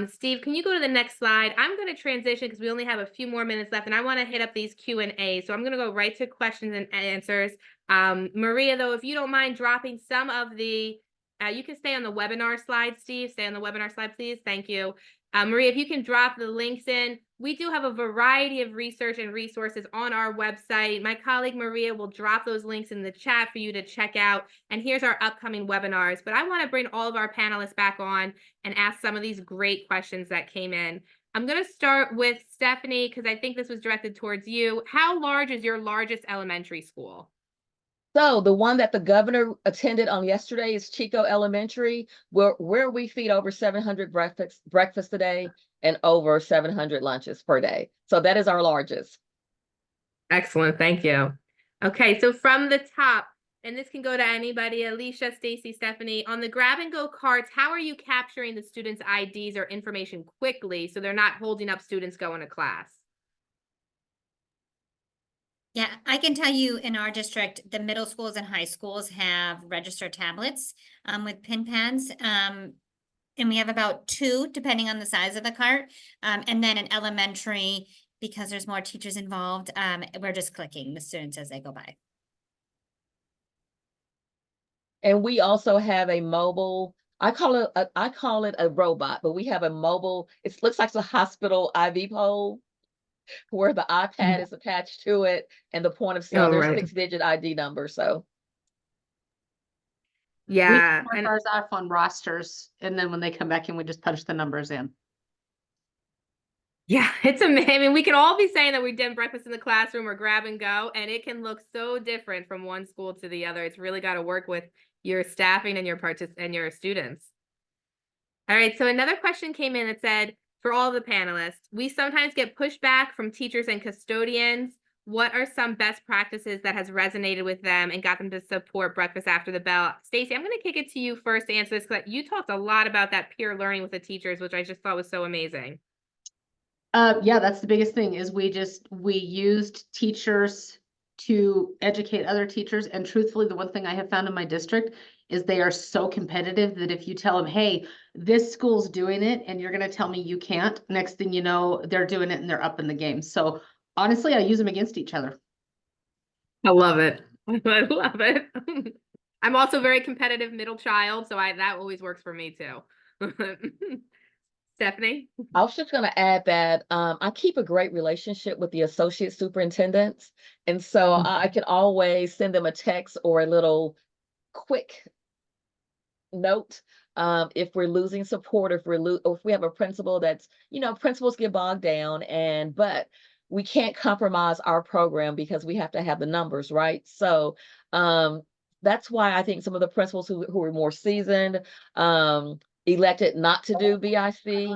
Steve, can you go to the next slide? I'm going to transition because we only have a few more minutes left, and I want to hit up these Q&A. So I'm going to go right to questions and answers. Maria, though, if you don't mind dropping some of the, you can stay on the webinar slide, Steve. Stay on the webinar slide, please. Thank you. Maria, if you can drop the links in. We do have a variety of research and resources on our website. My colleague Maria will drop those links in the chat for you to check out. And here's our upcoming webinars. But I want to bring all of our panelists back on and ask some of these great questions that came in. I'm going to start with Stephanie, because I think this was directed towards you. How large is your largest elementary school? So the one that the governor attended on yesterday is Chico Elementary, where we feed over 700 breakfasts a day and over 700 lunches per day. So that is our largest. Excellent, thank you. Okay, so from the top, and this can go to anybody, Alysia, Stacey, Stephanie, on the grab and go carts, how are you capturing the students' IDs or information quickly so they're not holding up students going to class? Yeah, I can tell you in our district, the middle schools and high schools have registered tablets with pin pads. And we have about 2, depending on the size of the cart. And then in elementary, because there's more teachers involved, we're just clicking the students as they go by. And we also have a mobile, I call it a robot, but we have a mobile, it looks like a hospital IV pole where the iPad is attached to it and the point of sale, there's 6-digit ID number. So yeah, We mark ours off on rosters, and then when they come back in, we just punch the numbers in. yeah, it's amazing. I mean, we can all be saying that we've done breakfast in the classroom or grab and go, and it can look so different from one school to the other. It's really got to work with your staffing and your students. All right, so another question came in that said, for all the panelists, we sometimes get pushback from teachers and custodians. What are some best practices that has resonated with them and got them to support breakfast after the bell? Stacey, I'm going to kick it to you first to answer this, because you talked a lot about that peer learning with the teachers, which I just thought was so amazing. Yeah, that's the biggest thing is we used teachers to educate other teachers. And truthfully, the one thing I have found in my district is they are so competitive that if you tell them, hey, this school's doing it and you're going to tell me you can't, next thing you know, they're doing it and they're up in the game. So honestly, I use them against each other. I love it. I love it. I'm also very competitive middle child, so that always works for me too. Stephanie? I was just going to add that I keep a great relationship with the associate superintendents. And so I can always send them a text or a little quick note if we're losing support, or if we have a principal that's, principals get bogged down, but we can't compromise our program because we have to have the numbers, right? So that's why I think some of the principals who are more seasoned elected not to do BIC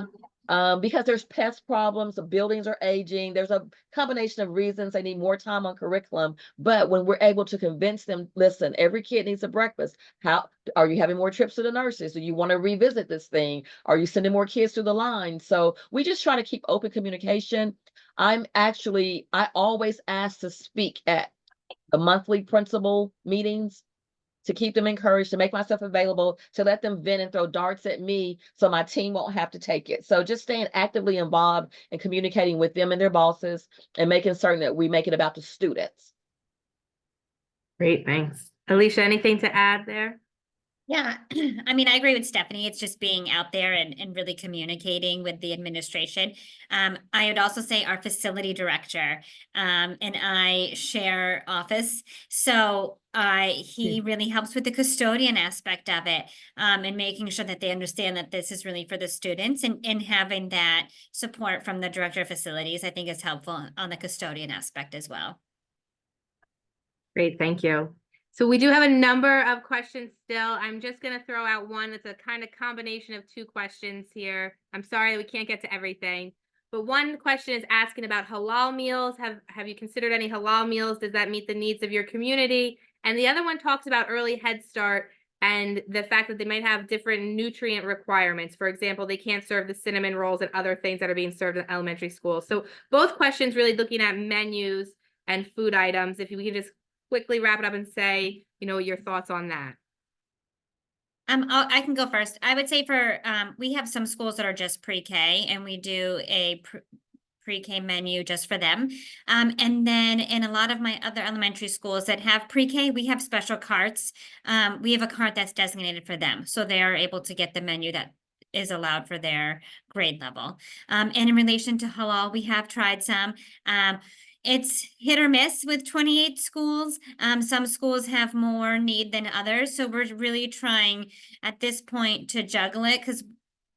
because there's pest problems, the buildings are aging, there's a combination of reasons they need more time on curriculum. But when we're able to convince them, listen, every kid needs a breakfast. How are you having more trips to the nurses? Do you want to revisit this thing? Are you sending more kids through the line? So we just try to keep open communication. I always ask to speak at the monthly principal meetings, to keep them encouraged, to make myself available, to let them vent and throw darts at me so my team won't have to take it. So just staying actively involved and communicating with them and their bosses and making certain that we make it about the students. Great, thanks. Alysia, anything to add there? Yeah, I mean, I agree with Stephanie. It's just being out there and really communicating with the administration. I would also say our facility director and I share office. So he really helps with the custodian aspect of it and making sure that they understand that this is really for the students, and having that support from the director of facilities, I think is helpful on the custodian aspect as well. Great, thank you. So we do have a number of questions still. I'm just going to throw out one that's a kind of combination of two questions here. I'm sorry that we can't get to everything. But one question is asking about halal meals. Have you considered any halal meals? Does that meet the needs of your community? And the other one talks about early Head Start and the fact that they might have different nutrient requirements. For example, they can't serve the cinnamon rolls and other things that are being served in elementary school. So both questions really looking at menus and food items. If we can just quickly wrap it up and say, your thoughts on that. I can go first. I would say we have some schools that are just pre-K, and we do a pre-K menu just for them. And then in a lot of my other elementary schools that have pre-K, we have special carts. We have a cart that's designated for them, so they are able to get the menu that is allowed for their grade level. And in relation to halal, we have tried some. It's hit or miss with 28 schools. Some schools have more need than others. So we're really trying at this point to juggle it, because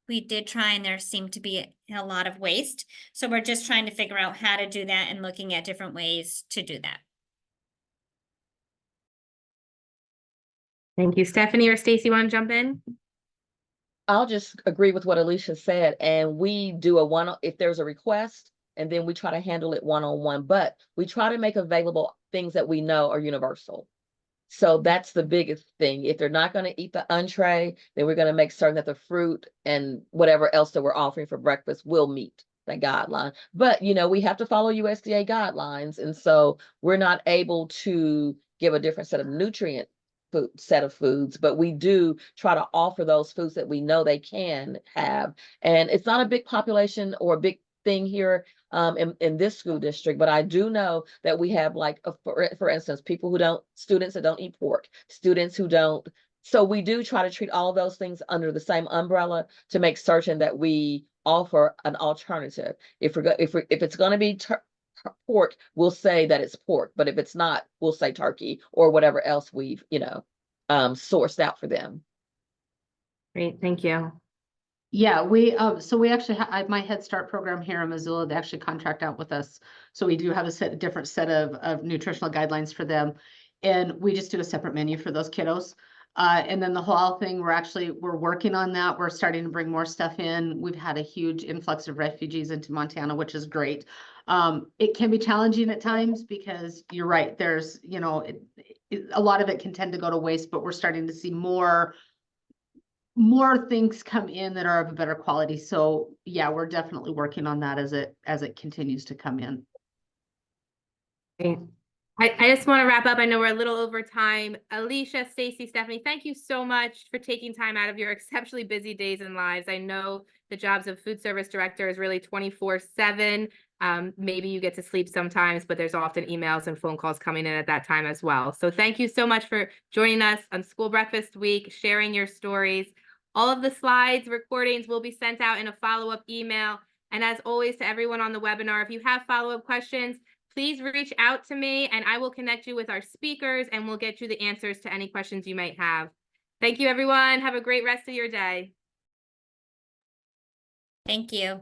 we did try and there seemed to be a lot of waste. So we're just trying to figure out how to do that and looking at different ways to do that. Thank you. Stephanie or Stacey, want to jump in? I'll just agree with what Alysia said. And we do if there's a request, and then we try to handle it one-on-one, but we try to make available things that we know are universal. So that's the biggest thing. If they're not going to eat the entree, then we're going to make certain that the fruit and whatever else that we're offering for breakfast will meet that guideline. But, we have to follow USDA guidelines. And so we're not able to give a different set of foods, but we do try to offer those foods that we know they can have. And it's not a big population or a big thing here in this school district, but I do know that we have, like, for instance, students that don't eat pork, students who don't. So we do try to treat all of those things under the same umbrella to make certain that we offer an alternative. If it's going to be pork, we'll say that it's pork, but if it's not, we'll say turkey or whatever else we've sourced out for them. Great, thank you. Yeah, so we actually have my Head Start program here in Missoula. They actually contract out with us. So we do have a different set of nutritional guidelines for them. And we just do a separate menu for those kiddos. And then the halal thing, we're working on that. We're starting to bring more stuff in. We've had a huge influx of refugees into Montana, which is great. It can be challenging at times because you're right. There's, a lot of it can tend to go to waste, but we're starting to see more things come in that are of a better quality. So yeah, we're definitely working on that as it continues to come in. Great. I just want to wrap up. I know we're a little over time. Alysia, Stacey, Stephanie, thank you so much for taking time out of your exceptionally busy days and lives. I know the jobs of food service director is really 24/7. Maybe you get to sleep sometimes, but there's often emails and phone calls coming in at that time as well. So thank you so much for joining us on School Breakfast Week, sharing your stories. All of the slides, recordings will be sent out in a follow-up email. And as always, to everyone on the webinar, if you have follow-up questions, please reach out to me and I will connect you with our speakers and we'll get you the answers to any questions you might have. Thank you, everyone. Have a great rest of your day. Thank you.